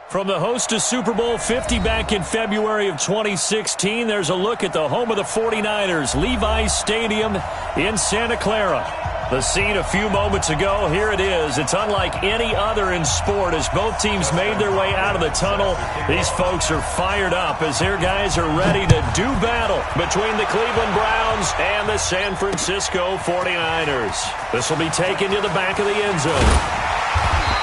From the host to Super Bowl 50 back in February of 2016, there's a look at the home of the 49ers, Levi's Stadium in Santa Clara. The scene a few moments ago, here it is. It's unlike any other in sport as both teams made their way out of the tunnel. These folks are fired up as their guys are ready to do battle between the Cleveland Browns and the San Francisco 49ers. This will be taken to the back of the end zone.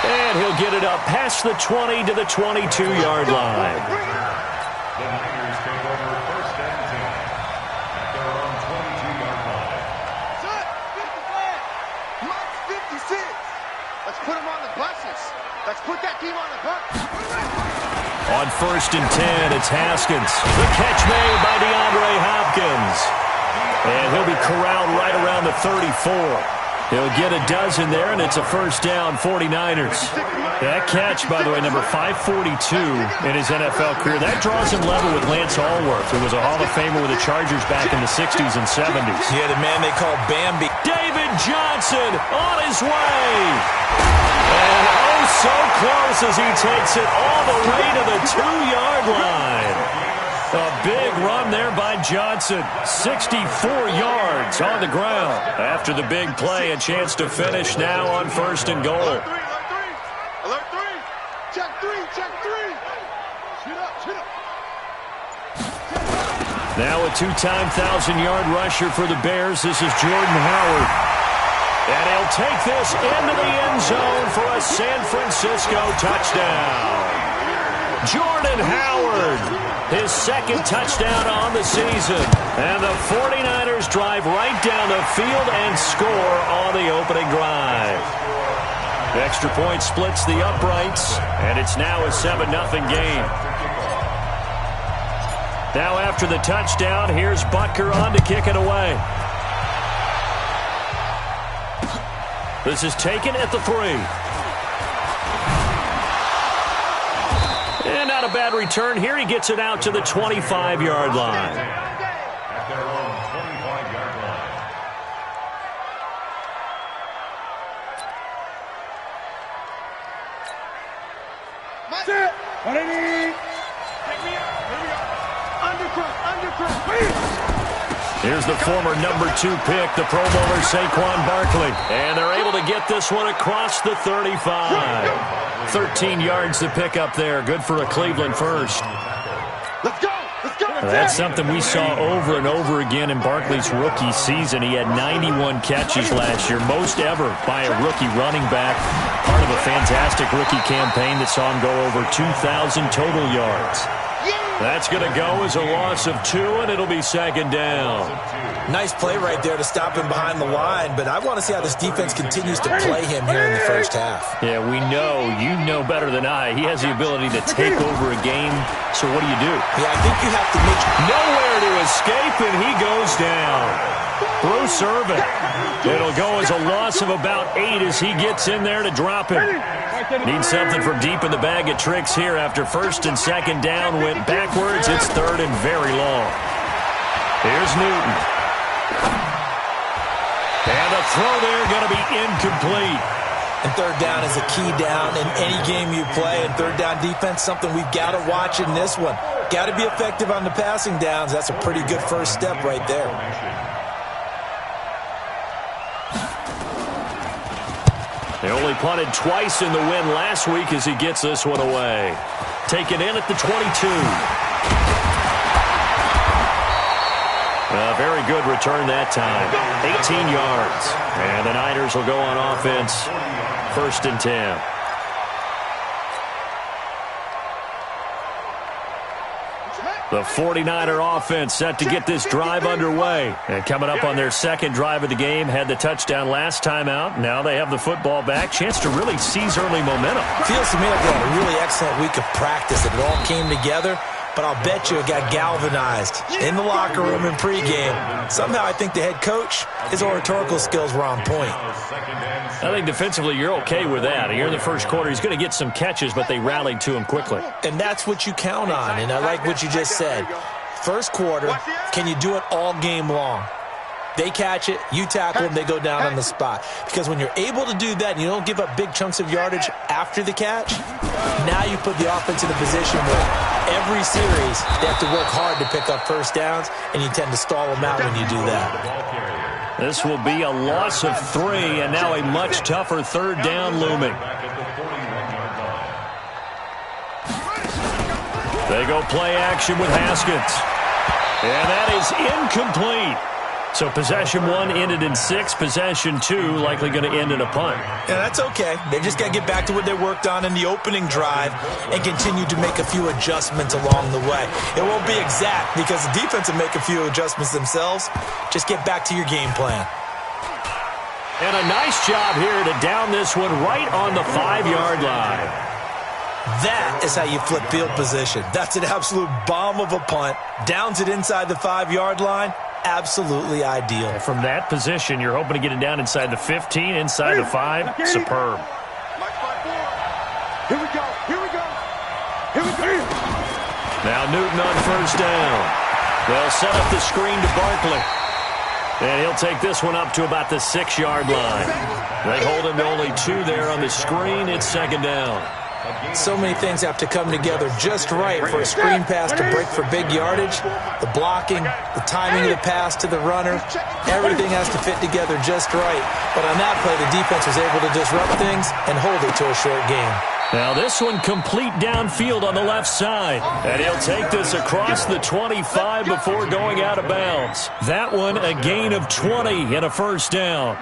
And he'll get it up past the 20 to the 22-yard line. The Niners take over first and 10 at their own 22-yard line. Shut! 55! Mike's 56! Let's put him on the buses. Let's put that team on the bus. On first and 10, it's Haskins. The catch made by DeAndre Hopkins. And he'll be corralled right around the 34. He'll get a dozen there, and it's a first down, 49ers. That catch, by the way, number 542 in his NFL career. That draws him level with Lance Allworth, who was a Hall of Famer with the Chargers back in the 60s and 70s. Yeah, the man they call Bambi. David Johnson on his way. And oh, so close as he takes it all the way to the 2-yard line. A big run there by Johnson. 64 yards on the ground. After the big play, a chance to finish now on first and goal. Alert three! Alert three! Check three! Check three! Shoot up! Shoot up! Now a two-time 1,000-yard rusher for the Bears. This is Jordan Howard. And he'll take this into the end zone for a San Francisco touchdown. Jordan Howard. His second touchdown on the season. And the 49ers drive right down the field and score on the opening drive. The extra point splits the uprights, and it's now a 7-0 game. Now after the touchdown, here's Butker on to kick it away. This is taken at the 3. And not a bad return here. He gets it out to the 25-yard line. At their own 25-yard line. That's it! What I need! Take me out! Here we go! Undercut! Here's the former number 2 pick, the Pro Bowler Saquon Barkley. And they're able to get this one across the 35. 13 yards to pick up there. Good for a Cleveland first. Let's go! Let's go! That's something we saw over and over again in Barkley's rookie season. He had 91 catches last year, most ever by a rookie running back. Part of a fantastic rookie campaign that saw him go over 2,000 total yards. That's going to go as a loss of 2, and it'll be second down. Nice play right there to stop him behind the line, but I want to see how this defense continues to play him here in the first half. Yeah, we know. You know better than I. He has the ability to take over a game, so what do you do? Yeah, I think you have to make nowhere to escape, and he goes down. Bruce Irvin. It'll go as a loss of about 8 as he gets in there to drop him. Needs something from deep in the bag of tricks here after first and second down went backwards. It's third and very long. Here's Newton. And the throw there going to be incomplete. And third down is a key down in any game you play. And third down defense, something we've got to watch in this one. Got to be effective on the passing downs. That's a pretty good first step right there. They only punted twice in the win last week as he gets this one away. Taken in at the 22. A very good return that time. 18 yards. And the Niners will go on offense. First and 10. The 49er offense set to get this drive underway. And coming up on their second drive of the game, had the touchdown last time out. Now they have the football back. Chance to really seize early momentum. Feels to me like they had a really excellent week of practice. It all came together. But I'll bet you it got galvanized in the locker room in pregame. Somehow I think the head coach, his oratorical skills were on point. I think defensively you're okay with that. Here in the first quarter, he's going to get some catches, but they rallied to him quickly. And that's what you count on, and I like what you just said. First quarter, can you do it all game long? They catch it, you tackle them, they go down on the spot. Because when you're able to do that and you don't give up big chunks of yardage after the catch, now you put the offense in a position where every series they have to work hard to pick up first downs, and you tend to stall them out when you do that. This will be a loss of 3, and now a much tougher third down looming. They go play action with Haskins. And that is incomplete. So possession 1 ended in 6. Possession 2 likely going to end in a punt. Yeah, that's okay. They just got to get back to what they worked on in the opening drive and continue to make a few adjustments along the way. It won't be exact because the defense will make a few adjustments themselves. Just get back to your game plan. And a nice job here to down this one right on the 5-yard line. That is how you flip field position. That's an absolute bomb of a punt. Downs it inside the 5-yard line. Absolutely ideal. And from that position, you're hoping to get it down inside the 15, inside the 5. Superb. Here we go. Here we go. Here we go. Now Newton on first down. They'll set up the screen to Barkley. And he'll take this one up to about the 6-yard line. They hold him to only 2 there on the screen. It's second down. So many things have to come together just right for a screen pass to break for big yardage. The blocking, the timing of the pass to the runner, everything has to fit together just right. But on that play, the defense was able to disrupt things and hold it to a short game. Now this one complete downfield on the left side. And he'll take this across the 25 before going out of bounds. That one a gain of 20 and a first down.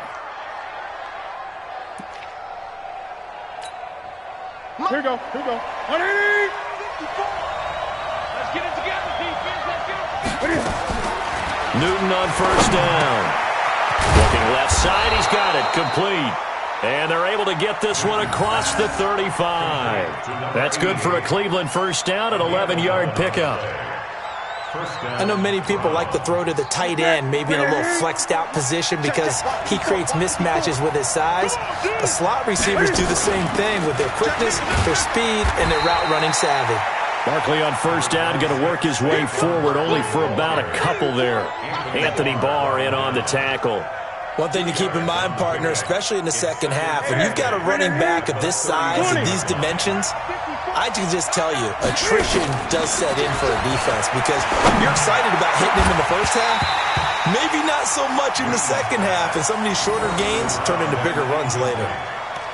Here we go. Here we go. 180. Let's get it together, defense. Let's get it together. Newton on first down. Looking left side. He's got it. Complete. And they're able to get this one across the 35. That's good for a Cleveland first down, an 11-yard pickup. I know many people like to throw to the tight end, maybe in a little flexed out position because he creates mismatches with his size. The slot receivers do the same thing with their quickness, their speed, and their route running savvy. Barkley on first down, going to work his way forward only for about a couple there. Anthony Barr in on the tackle. One thing to keep in mind, partner, especially in the second half, when you've got a running back of this size and these dimensions, I can just tell you, attrition does set in for a defense because you're excited about hitting him in the first half, maybe not so much in the second half, and some of these shorter gains turn into bigger runs later.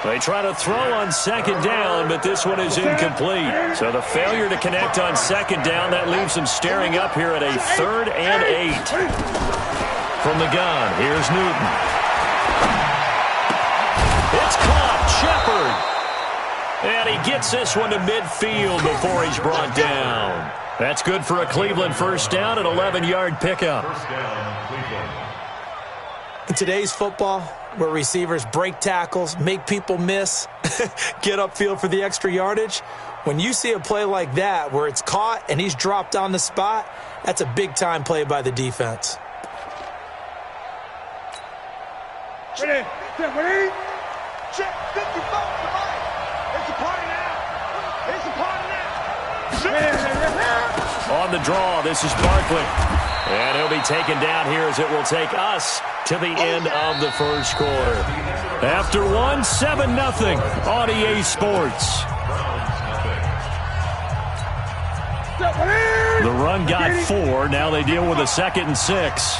They try to throw on second down, but this one is incomplete. So the failure to connect on second down, that leaves them staring up here at a 3rd and 8. From the gun, here's Newton. It's caught, Shepard. And he gets this one to midfield before he's brought down. That's good for a Cleveland first down, an 11-yard pickup. In today's football, where receivers break tackles, make people miss, get upfield for the extra yardage, when you see a play like that where it's caught and he's dropped on the spot, that's a big-time play by the defense. Ready? Ready? Check 55 tonight. It's a party now. It's a party now. On the draw, this is Barkley. And he'll be taken down here as it will take us to the end of the first quarter. After one, 7-0 on EA Sports. The run got 4. Now they deal with a 2nd and 6.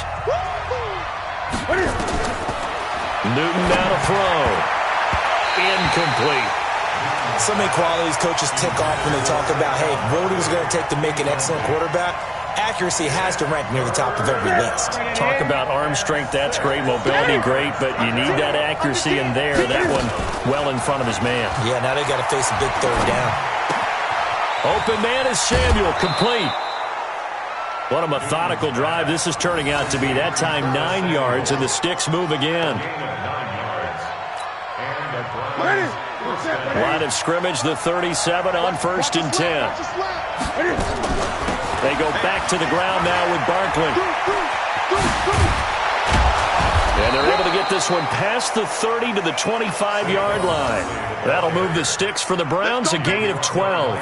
Newton now to throw. Incomplete. So many qualities coaches tick off when they talk about, hey, what is it going to take to make an excellent quarterback? Accuracy has to rank near the top of every list. Talk about arm strength, that's great. Mobility, great, but you need that accuracy in there. That one well in front of his man. Yeah, now they got to face a big 3rd down. Open man is Samuel, complete. What a methodical drive this is turning out to be. That time 9 yards, and the sticks move again. Line of scrimmage, the 37 on 1st and 10. They go back to the ground now with Barkley. And they're able to get this one past the 30 to the 25-yard line. That'll move the sticks for the Browns, a gain of 12.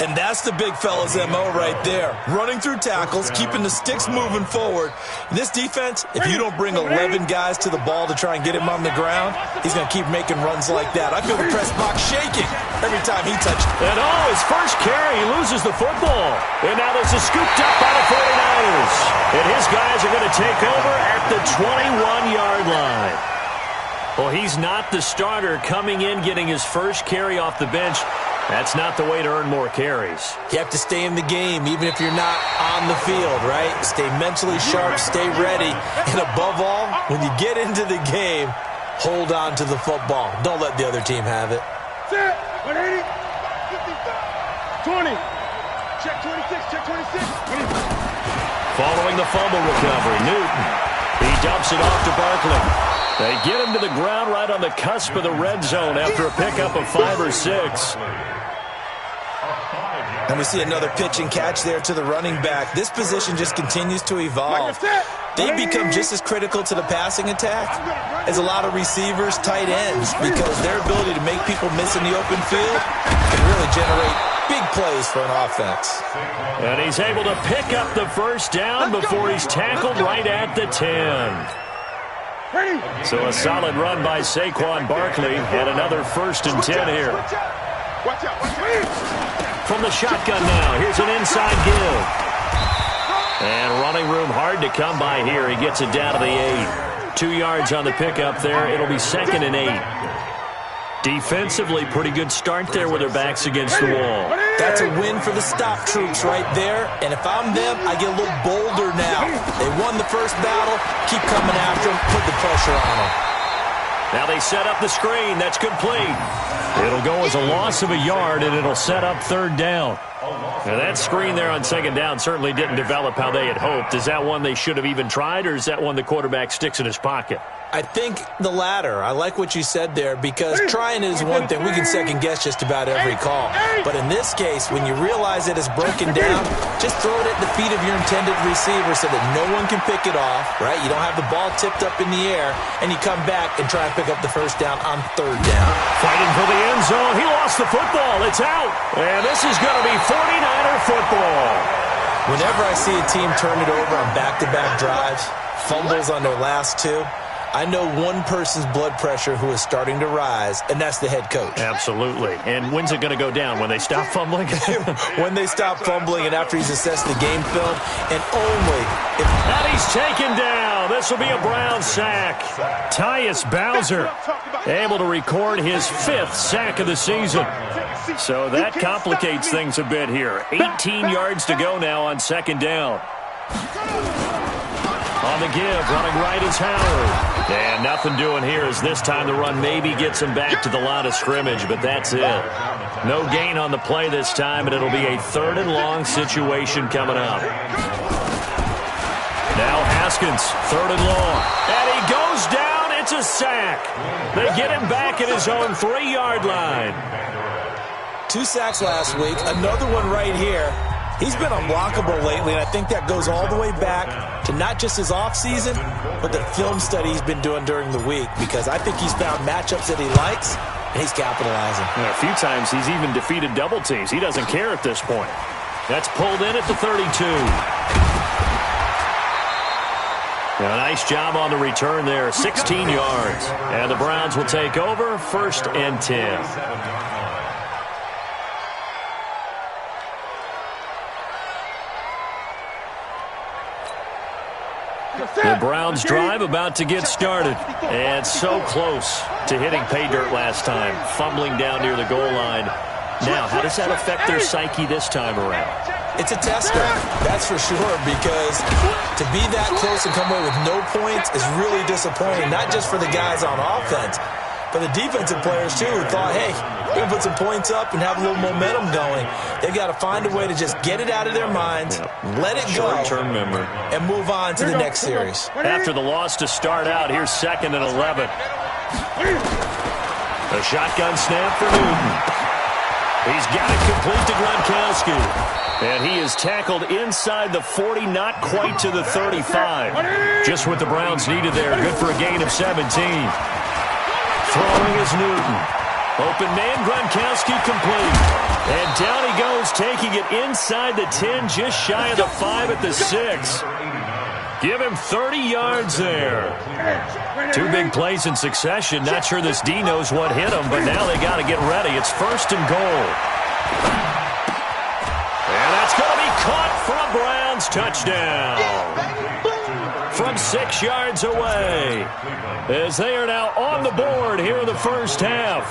And that's the big fella's MO right there. Running through tackles, keeping the sticks moving forward. In this defense, if you don't bring 11 guys to the ball to try and get him on the ground, he's going to keep making runs like that. I feel the press box shaking every time he touches it. And his first carry, he loses the football. And now there's a scooped up by the 49ers. And his guys are going to take over at the 21-yard line. Well, he's not the starter coming in, getting his first carry off the bench. That's not the way to earn more carries. You have to stay in the game, even if you're not on the field, right? Stay mentally sharp, stay ready, and above all, when you get into the game, hold on to the football. Don't let the other team have it. Set. 180. 20. Check 26. Check 26. Following the fumble recovery, Newton. He dumps it off to Barkley. They get him to the ground right on the cusp of the red zone after a pickup of 5 or 6. And we see another pitch and catch there to the running back. This position just continues to evolve. They become just as critical to the passing attack as a lot of receivers, tight ends, because their ability to make people miss in the open field can really generate big plays for an offense. And he's able to pick up the first down before he's tackled right at the 10. So a solid run by Saquon Barkley and another 1st and 10 here. Watch out. From the shotgun now, here's an inside give. And running room hard to come by here. He gets it down to the 8. 2 yards on the pickup there. It'll be 2nd and 8. Defensively, pretty good start there with their backs against the wall. That's a win for the stop troops right there. And if I'm them, I get a little bolder now. They won the first battle. Keep coming after them. Put the pressure on them. Now they set up the screen. That's complete. It'll go as a loss of a yard, and it'll set up 3rd down. Now that screen there on 2nd down certainly didn't develop how they had hoped. Is that one they should have even tried, or is that one the quarterback sticks in his pocket? I think the latter. I like what you said there, because trying it is one thing. We can second-guess just about every call. But in this case, when you realize it is broken down, just throw it at the feet of your intended receiver so that no one can pick it off, right? You don't have the ball tipped up in the air, and you come back and try and pick up the first down on 3rd down. Fighting for the end zone. He lost the football. It's out. And this is going to be 49er football. Whenever I see a team turn it over on back-to-back drives, fumbles on their last 2, I know one person's blood pressure who is starting to rise, and that's the head coach. Absolutely. And when's it going to go down? When they stop fumbling? When they stop fumbling and after he's assessed the game film, and only if... And he's taken down. This will be a Brown sack. Tyus Bowser able to record his 5th sack of the season. So that complicates things a bit here. 18 yards to go now on 2nd down. On the give, running right is Howard. And nothing doing here as this time the run maybe gets him back to the line of scrimmage, but that's it. No gain on the play this time, and it'll be a 3rd and long situation coming up. Now Haskins, 3rd and long. And he goes down. It's a sack. They get him back at his own 3-yard line. 2 sacks last week, another one right here. He's been unblockable lately, and I think that goes all the way back to not just his offseason, but the film study he's been doing during the week, because I think he's found matchups that he likes, and he's capitalizing. And a few times he's even defeated double teams. He doesn't care at this point. That's pulled in at the 32. A nice job on the return there, 16 yards. And the Browns will take over, 1st and 10. The Browns drive about to get started. And so close to hitting pay dirt last time, fumbling down near the goal line. Now, how does that affect their psyche this time around? It's a tester, that's for sure, because to be that close and come away with no points is really disappointing, not just for the guys on offense, but the defensive players, too, who thought, hey, we're going to put some points up and have a little momentum going. They've got to find a way to just get it out of their minds, let it go, short-term memory, and move on to the next series. After the loss to start out, here's 2nd and 11. A shotgun snap for Newton. He's got it complete to Gronkowski. And he is tackled inside the 40, not quite to the 35. Just what the Browns needed there. Good for a gain of 17. Throwing is Newton. Open man, Gronkowski complete. And down he goes, taking it inside the 10, just shy of the 5 at the 6. Give him 30 yards there. 2 big plays in succession. Not sure this D knows what hit him, but now they got to get ready. It's 1st and goal. And that's going to be caught for a Browns touchdown. From 6 yards away. As they are now on the board here in the first half.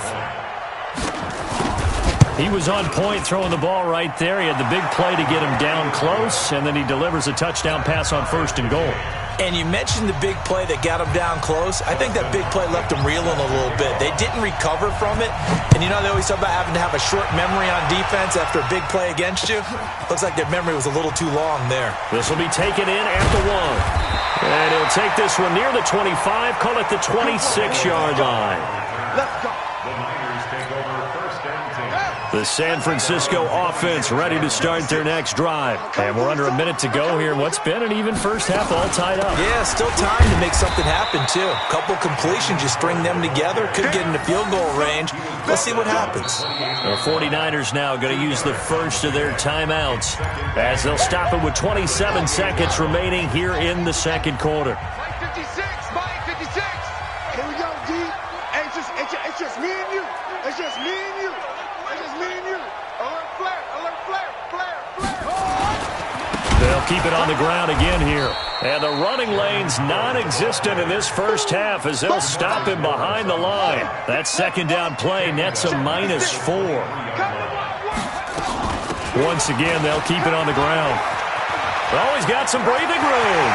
He was on point throwing the ball right there. He had the big play to get him down close, and then he delivers a touchdown pass on 1st and goal. And you mentioned the big play that got him down close. I think that big play left him reeling a little bit. They didn't recover from it. And you know they always talk about having to have a short memory on defense after a big play against you. Looks like their memory was a little too long there. This will be taken in at the 1. And he'll take this one near the 25, call it the 26-yard line. Let's go. The Niners take over 1st and 10. The San Francisco offense ready to start their next drive. And we're under a minute to go here in what's been an even first half, all tied up. Yeah, still time to make something happen, too. A couple completions, you string them together. Could get into field goal range. Let's see what happens. The 49ers now going to use the first of their timeouts as they'll stop it with 27 seconds remaining here in the second quarter. Mike 56, Mike 56. Here we go, D. Hey, it's just me and you. It's just me and you. It's just me and you. Alert flare, alert flare, flare, flare. They'll keep it on the ground again here. And the running lane's non-existent in this first half as they'll stop him behind the line. That second down play nets a -4. Once again, they'll keep it on the ground. Oh, he's got some breathing room.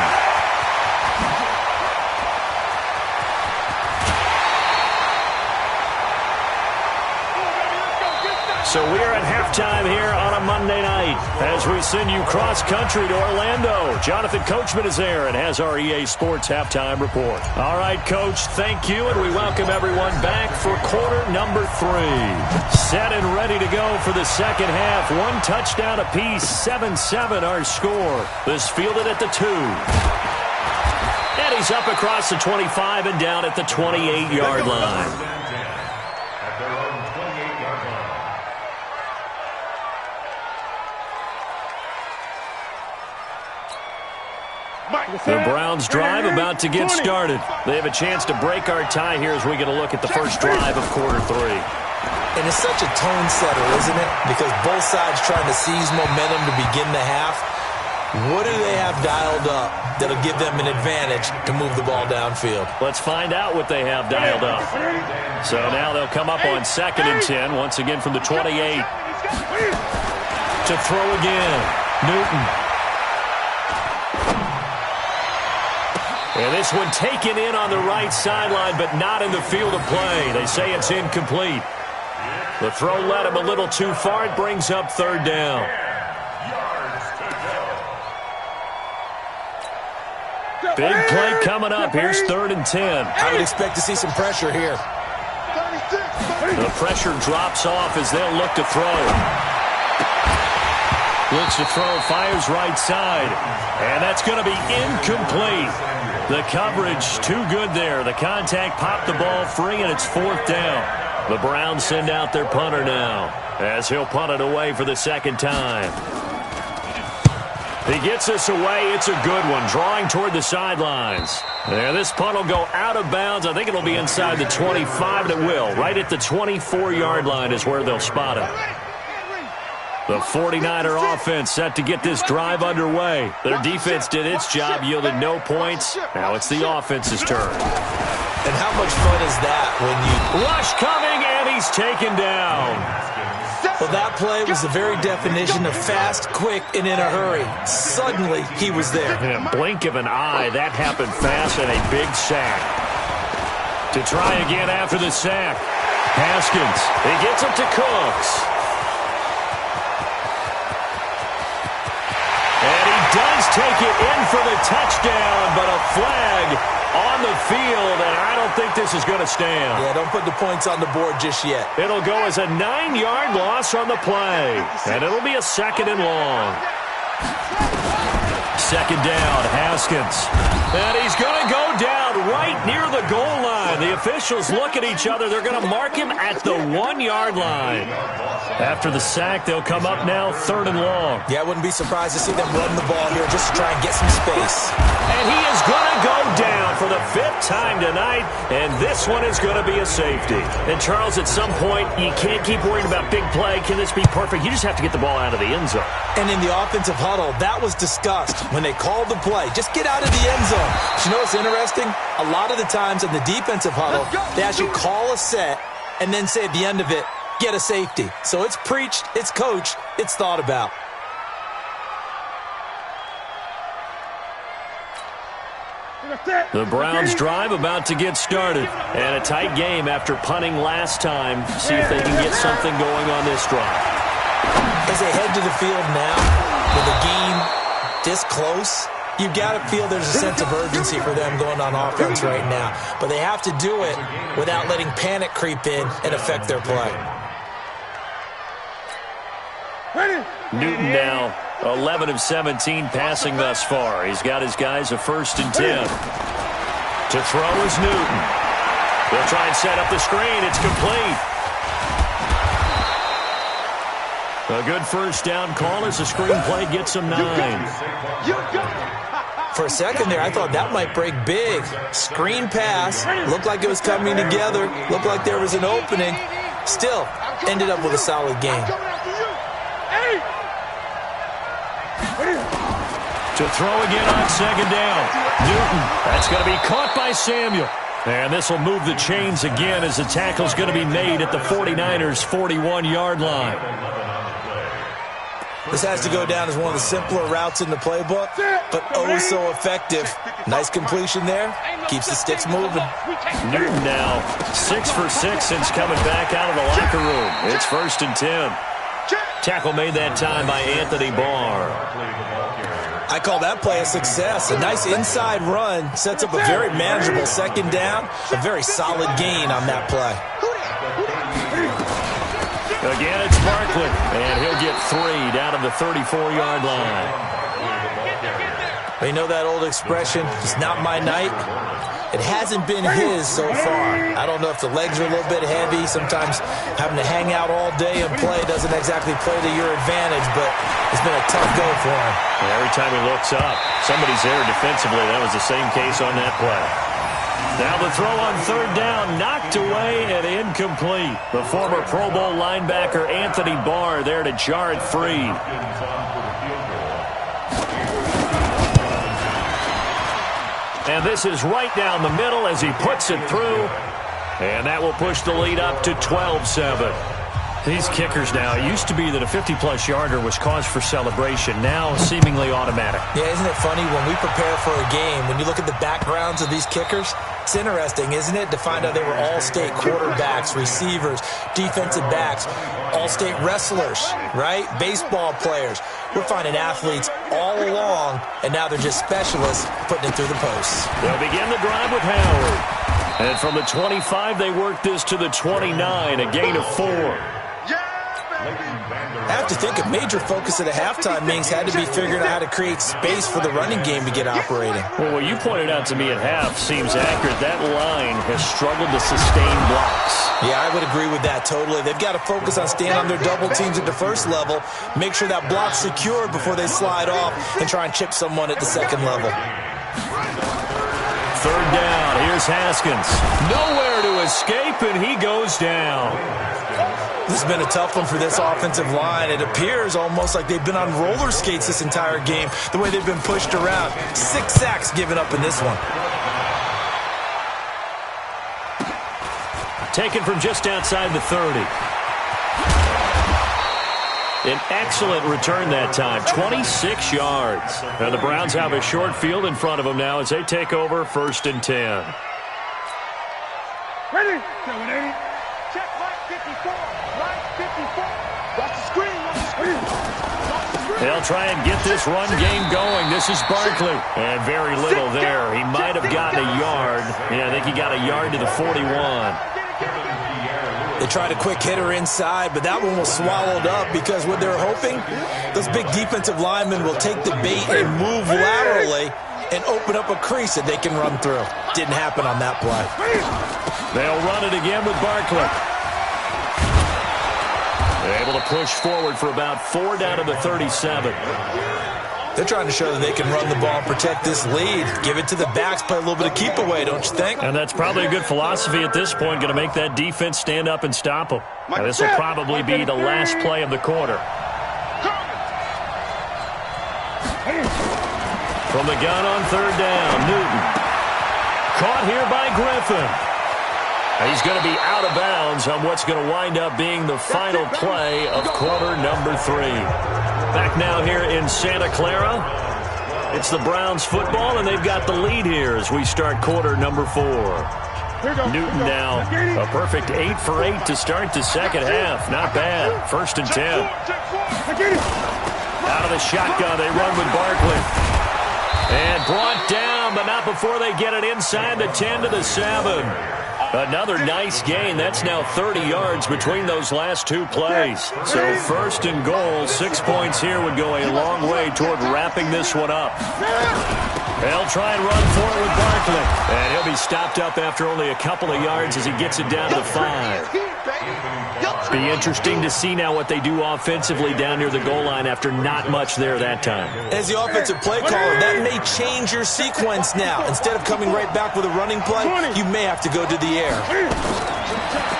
So we are at halftime here on a Monday night as we send you cross-country to Orlando. Jonathan Coachman is there and has our EA Sports halftime report. All right, Coach, thank you, and we welcome everyone back for quarter number 3. Set and ready to go for the second half. 1 touchdown apiece, 7-7 our score. This fielded at the 2. And he's up across the 25 and down at the 28-yard line. At their own 28-yard line. The Browns drive about to get started. They have a chance to break our tie here as we get a look at the first drive of quarter 3. And it's such a tone setter, isn't it? Because both sides trying to seize momentum to begin the half. What do they have dialed up that'll give them an advantage to move the ball downfield? Let's find out what they have dialed up. So now they'll come up on 2nd and 10, once again from the 28. To throw again, Newton. And this one taken in on the right sideline, but not in the field of play. They say it's incomplete. The throw led him a little too far. It brings up 3rd down. Big play coming up. Here's 3rd and 10. I would expect to see some pressure here. 36. The pressure drops off as they'll look to throw. Looks to throw, fires right side. And that's going to be incomplete. The coverage too good there. The contact popped the ball free, and it's 4th down. The Browns send out their punter now as he'll punt it away for the 2nd time. He gets this away. It's a good one, drawing toward the sidelines. There, this punt will go out of bounds. I think it'll be inside the 25, and it will. Right at the 24-yard line is where they'll spot it. The 49er offense set to get this drive underway. Their defense did its job, yielded no points. Now it's the offense's turn. And how much fun is that when you... Rush coming, and he's taken down. Well, that play was the very definition of fast, quick, and in a hurry. Suddenly, he was there. In a blink of an eye, that happened fast, and a big sack. To try again after the sack. Haskins, he gets it to Cooks. Does take it in for the touchdown, but a flag on the field, and I don't think this is going to stand. Yeah, don't put the points on the board just yet. It'll go as a 9-yard loss on the play, and it'll be a 2nd and long. second down. Haskins. And he's going to go down right near the goal line. The officials look at each other. They're going to mark him at the 1-yard line. After the sack, they'll come up now 3rd and long. Yeah, I wouldn't be surprised to see them run the ball here just to try and get some space. And he is going to go down for the 5th time tonight, and this one is going to be a safety. And, Charles, at some point, you can't keep worrying about big play. Can this be perfect? You just have to get the ball out of the end zone. And in the offensive huddle, that was discussed when they called the play. Just get out of the end zone. But you know what's interesting? A lot of the times in the defensive huddle, they actually call a set and then say at the end of it, get a safety. So it's preached, it's coached, it's thought about. The Browns drive about to get started. And a tight game after punting last time. See if they can get something going on this drive. As they head to the field now, with the game this close, you've got to feel there's a sense of urgency for them going on offense right now. But they have to do it without letting panic creep in and affect their play. Newton now 11 of 17 passing thus far. He's got his guys a 1st and 10. To throw is Newton. They'll try and set up the screen. It's complete. A good 1st down call as the screenplay gets him 9. For a second there, I thought that might break big. Screen pass. Looked like it was coming together. Looked like there was an opening. Still, ended up with a solid game. To throw again on 2nd down. Newton. That's going to be caught by Samuel. And this will move the chains again as the tackle's going to be made at the 49ers' 41-yard line. This has to go down as one of the simpler routes in the playbook, but oh so effective. Nice completion there. Keeps the sticks moving. Newton now 6 for 6 since coming back out of the locker room. It's 1st and 10. Tackle made that time by Anthony Barr. I call that play a success. A nice inside run sets up a very manageable 2nd down. A very solid gain on that play. Again, it's Barkley, and he'll get 3 down to the 34-yard line. You know that old expression, it's not my night? It hasn't been his so far. I don't know if the legs are a little bit heavy. Sometimes having to hang out all day and play doesn't exactly play to your advantage, but it's been a tough go for him. Every time he looks up, somebody's there defensively. That was the same case on that play. Now the throw on 3rd down, knocked away and incomplete. The former Pro Bowl linebacker Anthony Barr there to jar it free. And this is right down the middle as he puts it through. And that will push the lead up to 12-7. These kickers now, it used to be that a 50-plus yarder was cause for celebration. Now seemingly automatic. Yeah, isn't it funny when we prepare for a game, when you look at the backgrounds of these kickers, it's interesting, isn't it, to find out they were all-state quarterbacks, receivers, defensive backs, all-state wrestlers, right? Baseball players. We're finding athletes all along, and now they're just specialists putting it through the posts. They'll begin the drive with Howard. And from the 25, they work this to the 29, a gain of 4. I have to think a major focus at the halftime meetings had to be figuring out how to create space for the running game to get operating. Well, what you pointed out to me at half seems accurate. That line has struggled to sustain blocks. Yeah, I would agree with that totally. They've got to focus on staying on their double teams at the first level, make sure that block's secured before they slide off and try and chip someone at the second level. 3rd down. Here's Haskins. Nowhere to escape, and he goes down. This has been a tough one for this offensive line. It appears almost like they've been on roller skates this entire game, the way they've been pushed around. 6 sacks given up in this one. Taken from just outside the 30. An excellent return that time, 26 yards. And the Browns have a short field in front of them now as they take over 1st and 10. Ready? Check right 54. Right 54. Watch the screen. Watch the screen. Watch the screen. They'll try and get this run game going. This is Barkley. And very little there. He might have gotten a yard. Yeah, I think he got a yard to the 41. They tried a quick hitter inside, but that one was swallowed up because what they're hoping, those big defensive linemen will take the bait and move laterally and open up a crease that they can run through. Didn't happen on that play. They'll run it again with Barkley. They're able to push forward for about 4 down to the 37. They're trying to show that they can run the ball and protect this lead. Give it to the backs, play a little bit of keep away, don't you think? And that's probably a good philosophy at this point, going to make that defense stand up and stop them. Now, this will probably be the last play of the quarter. From the gun on 3rd down, Newton. Caught here by Griffin. He's going to be out of bounds on what's going to wind up being the final play of quarter number 3. Back now here in Santa Clara. It's the Browns football, and they've got the lead here as we start quarter number 4. Newton now a perfect 8 for 8 to start the second half. Not bad. 1st and 10. Out of the shotgun, they run with Barkley. And brought down, but not before they get it inside the 10 to the 7. Another nice gain. That's now 30 yards between those last 2 plays. So 1st and goal, 6 points here would go a long way toward wrapping this one up. They'll try and run for it with Barkley. And he'll be stopped up after only a couple of yards as he gets it down to 5. Be interesting to see now what they do offensively down near the goal line after not much there that time. As the offensive play caller, that may change your sequence now. Instead of coming right back with a running play, you may have to go to the air.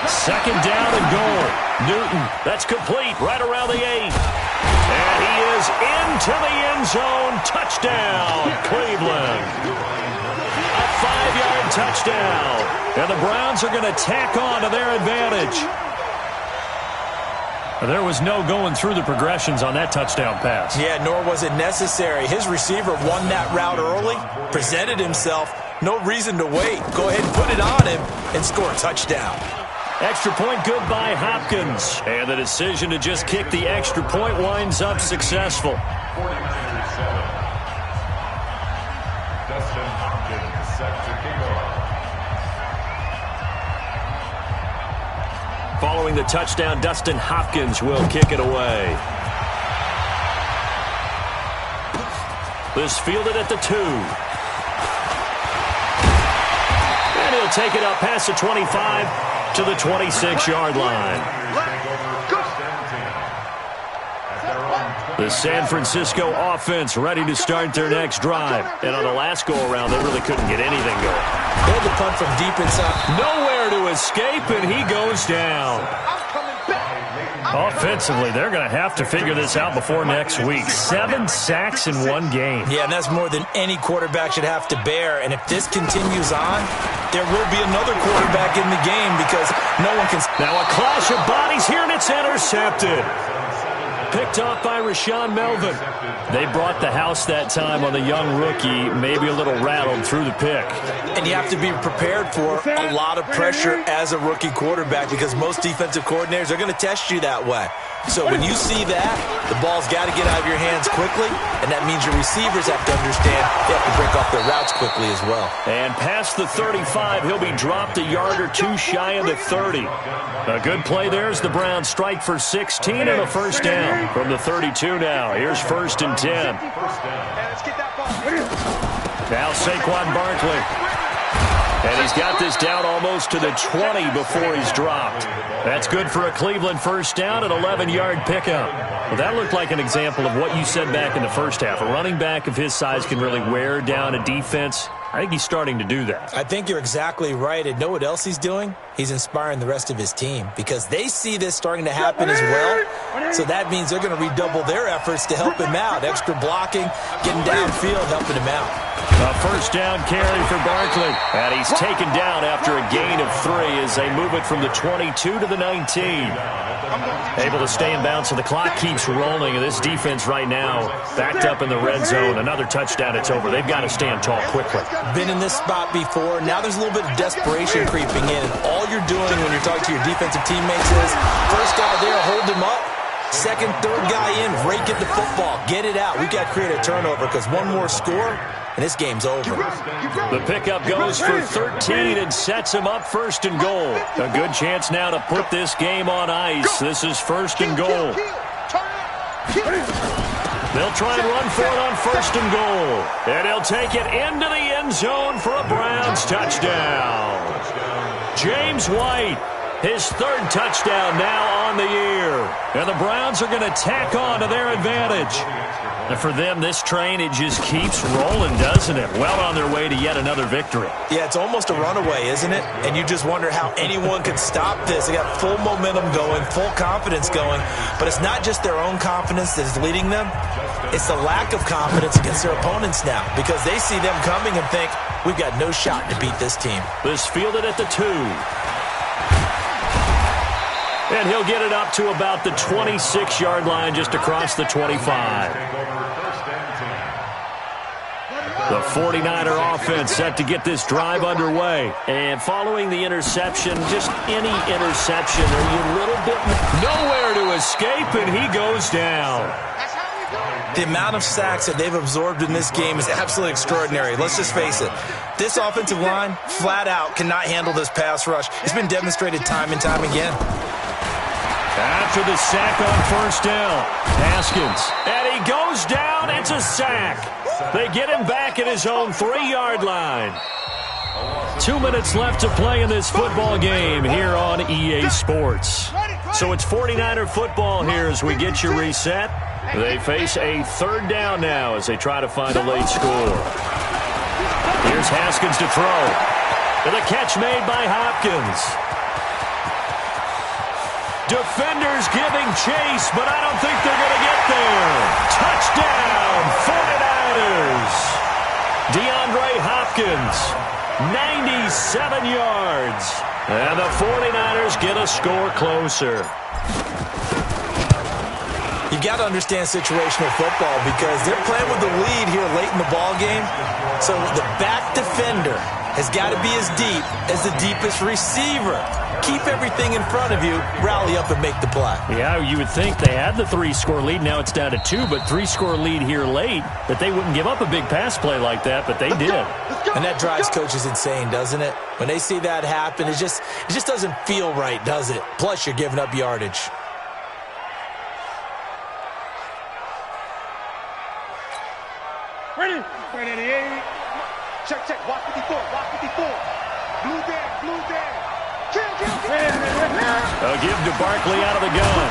2nd down and goal. Newton, that's complete right around the 8. And he is into the end zone. Touchdown, Cleveland. A 5-yard touchdown. And the Browns are going to tack on to their advantage. There was no going through the progressions on that touchdown pass. Yeah, nor was it necessary. His receiver won that route early, presented himself. No reason to wait. Go ahead and put it on him and score a touchdown. Extra point good by Hopkins. And the decision to just kick the extra point winds up successful. 49er's 7. Dustin Hopkins set to kick off. Following the touchdown, Dustin Hopkins will kick it away. This fielded at the 2. And he'll take it up past the 25 to the 26-yard line. The San Francisco offense ready to start their next drive. And on the last go-around, they really couldn't get anything going. They had to punt from deep inside. Nowhere to escape, and he goes down. Offensively, they're going to have to figure this out before next week. 7 sacks in 1 game. Yeah, and that's more than any quarterback should have to bear. And if this continues on, there will be another quarterback in the game because no one can... Now a clash of bodies here, and it's intercepted. Picked off by Rashawn Melvin. They brought the house that time on the young rookie, maybe a little rattled through the pick. And you have to be prepared for a lot of pressure as a rookie quarterback because most defensive coordinators are going to test you that way. So when you see that, the ball's got to get out of your hands quickly, and that means your receivers have to understand they have to break off their routes quickly as well. And past the 35, he'll be dropped a yard or 2 shy of the 30. A good play there as the Browns strike for 16 and a 1st down from the 32 now. Here's 1st and 10. Now Saquon Barkley. And he's got this down almost to the 20 before he's dropped. That's good for a Cleveland 1st down, an 11-yard pickup. Well, that looked like an example of what you said back in the first half. A running back of his size can really wear down a defense. I think he's starting to do that. I think you're exactly right. And know what else he's doing? He's inspiring the rest of his team because they see this starting to happen as well. So that means they're going to redouble their efforts to help him out. Extra blocking, getting downfield, helping him out. A 1st down carry for Barkley. And he's taken down after a gain of 3 as they move it from the 22 to the 19. Able to stay in bounds, so the clock keeps rolling. And this defense right now backed up in the red zone. Another touchdown, it's over. They've got to stand tall quickly. Been in this spot before. Now there's a little bit of desperation creeping in. And all you're doing when you're talking to your defensive teammates is, first guy there, hold him up. Second, third guy in, rake at the football. Get it out. We've got to create a turnover because one more score, and this game's over. The pickup goes for 13 and sets him up first and goal. A good chance now to put this game on ice. This is first and goal. They'll try and run for it on first and goal. And he'll take it into the end zone for a Browns touchdown. James White, his third touchdown now on the year. And the Browns are going to tack on to their advantage. And for them, this train, it just keeps rolling, doesn't it? Well on their way to yet another victory. Yeah, it's almost a runaway, isn't it? And you just wonder how anyone could stop this. They got full momentum going, full confidence going. But it's not just their own confidence that is leading them. It's the lack of confidence against their opponents now, because they see them coming and think, we've got no shot to beat this team. This fielded at the 2. And he'll get it up to about the 26-yard line, just across the 25. The 49er offense set to get this drive underway. And following the interception, just any interception, are you a little bit nowhere to escape, and he goes down. The amount of sacks that they've absorbed in this game is absolutely extraordinary. Let's just face it. This offensive line, flat out, cannot handle this pass rush. It's been demonstrated time and time again. After the sack on first down, Haskins, and he goes down. It's a sack. They get him back at his own 3-yard line. 2 minutes left to play in this football game here on EA Sports. So it's 49er football here as we get you reset. They face a third down now as they try to find a late score. Here's Haskins to throw. And the catch made by Hopkins. Defenders giving chase, but I don't think they're going to get there. Touchdown, 49ers. DeAndre Hopkins, 97 yards. And the 49ers get a score closer. You've got to understand situational football because they're playing with the lead here late in the ball game. So the back defender has got to be as deep as the deepest receiver. Keep everything in front of you, rally up and make the play. Yeah, you would think they had the 3-score lead. Now it's down to 2, but 3-score lead here late, that they wouldn't give up a big pass play like that, but they did. And that drives coaches insane, doesn't it? When they see that happen, it just doesn't feel right, does it? Plus, you're giving up yardage. Ready? 88. Check, check. Watch 54. Watch 54. Blue bag, blue bag. Kill. A give to Barkley out of the gun.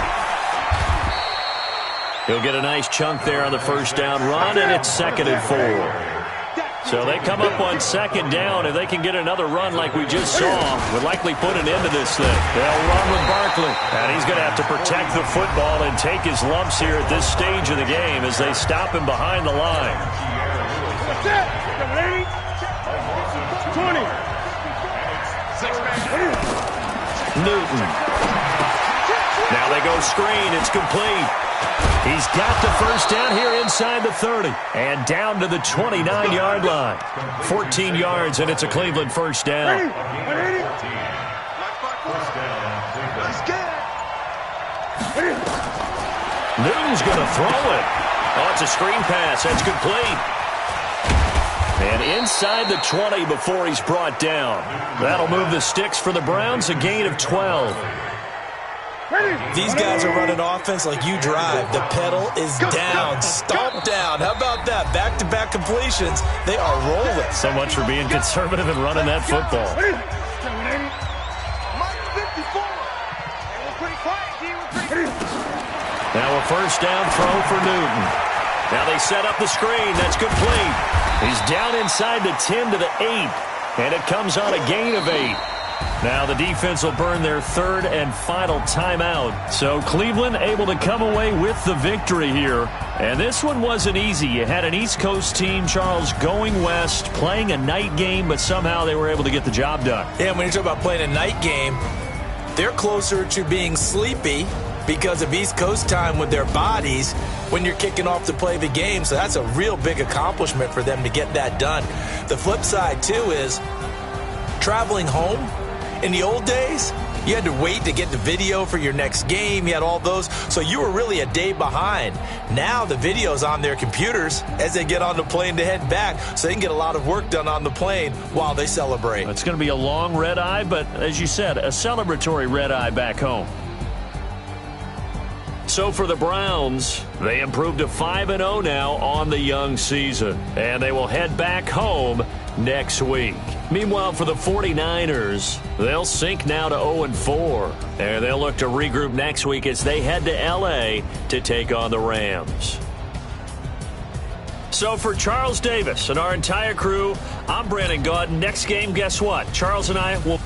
He'll get a nice chunk there on the first down run, and it's 2nd and 4. So they come up on 2nd down. If they can get another run like we just saw, would likely put an end to this thing. They'll run with Barkley. And he's going to have to protect the football and take his lumps here at this stage of the game as they stop him behind the line. 20. Newton. Now they go screen. It's complete. He's got the first down here inside the 30 and down to the 29-yard line. 14 yards, and it's a Cleveland first down. Newton's going to throw it. Oh, it's a screen pass. That's complete. And inside the 20 before he's brought down. That'll move the sticks for the Browns, a gain of 12. These guys are running offense like you drive. The pedal is down, stomp down. How about that? Back-to-back completions. They are rolling. So much for being conservative and running that football. Now a first down throw for Newton. Now they set up the screen. That's complete. He's down inside the 10 to the 8. And it comes on a gain of 8. Now the defense will burn their third and final timeout. So Cleveland able to come away with the victory here. And this one wasn't easy. You had an East Coast team, Charles, going west, playing a night game, but somehow they were able to get the job done. Yeah, when you talk about playing a night game, they're closer to being sleepy because of East Coast time with their bodies when you're kicking off to play the game. So that's a real big accomplishment for them to get that done. The flip side, too, is traveling home. In the old days, You had to wait to get the video for your next game. You had all those. So you were really a day behind. Now the video's on their computers as they get on the plane to head back. So they can get a lot of work done on the plane while they celebrate. It's going to be a long red eye, but as you said, a celebratory red eye back home. So for the Browns, they improved to 5-0 now on the young season. And they will head back home next week. Meanwhile, for the 49ers, they'll sink now to 0-4. And they'll look to regroup next week as they head to L.A. to take on the Rams. So for Charles Davis and our entire crew, I'm Brandon Gaudin. Next game, guess what? Charles and I will...